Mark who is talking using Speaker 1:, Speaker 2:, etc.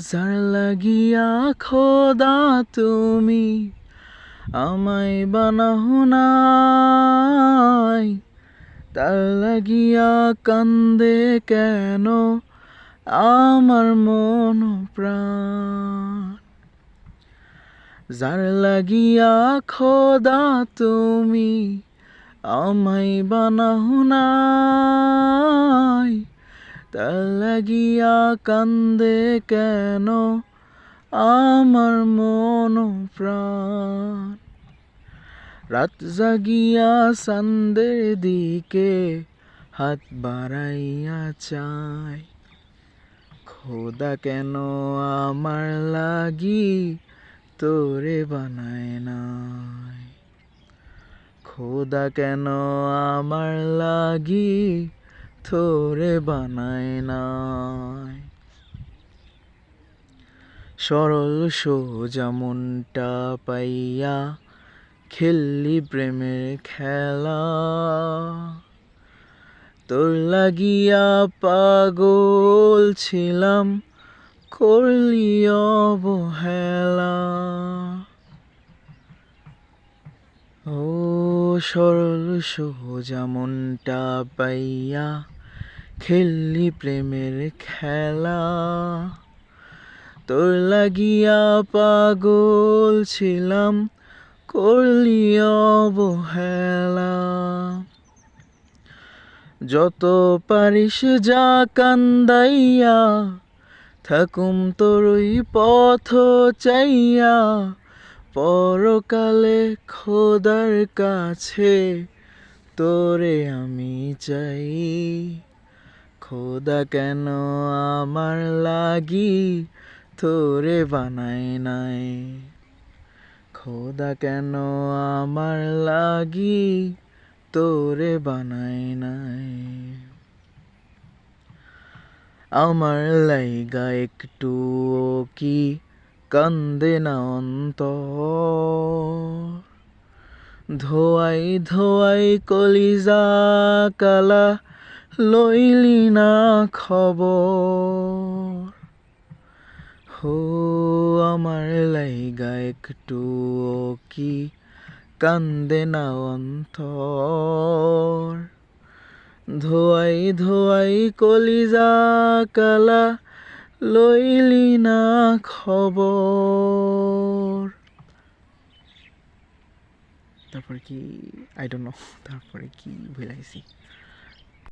Speaker 1: যার লাগিয়া খোদা তুমি আমায় বানাও নাই, তার লাগিয়া কান্দে কেন আমার মন প্রাণ। যার লাগিয়া খোদা তুমি আমায় বানাও নাই, তার লাগিয়া কান্দে কেন আমার মন প্রাণ। রাত জাগিয়া চাঁদের দিকে হাত বাড়াইয়া চায়, খোদা কেন আমার লাগি তোরে বানায় নাই, খোদা কেন আমার লাগি তোরে বানায় নাই। সরল সোজা মনটা পাইয়া খেললি প্রেমের খেলা, তোর লাগিয়া পাগল ছিলাম করলি অবহেলা। ও সরল সোজা মনটা পাইয়া খেললি প্রেমের খেলা, তোর লাগিয়া পাগল ছিলাম করলি অবহেলা। যত পারিস যা কান্দাইয়া থাকুম তোরই পথ চাইয়া, পরকালে খোদার কাছে তোরে আমি চাই। খোদা কেন আমার লাগি তোরে বানায় নাই, খোদা কেন আমার লাগি তোরে বানায় নাই। আমার লাইগা একটুও কি কান্দে না অন্তর, ধোয়াই ধোয়াই কলিজা কালা লইলি না খবর। হো আমার লাইগা একটুও কি কান্দে না অন্তর, ধোয়াই ধোয়াই কলিজা কালা লইলি না খবর। তারপরে কি আই ডোন্ট নো, তারপরে কি ভুলাইছি।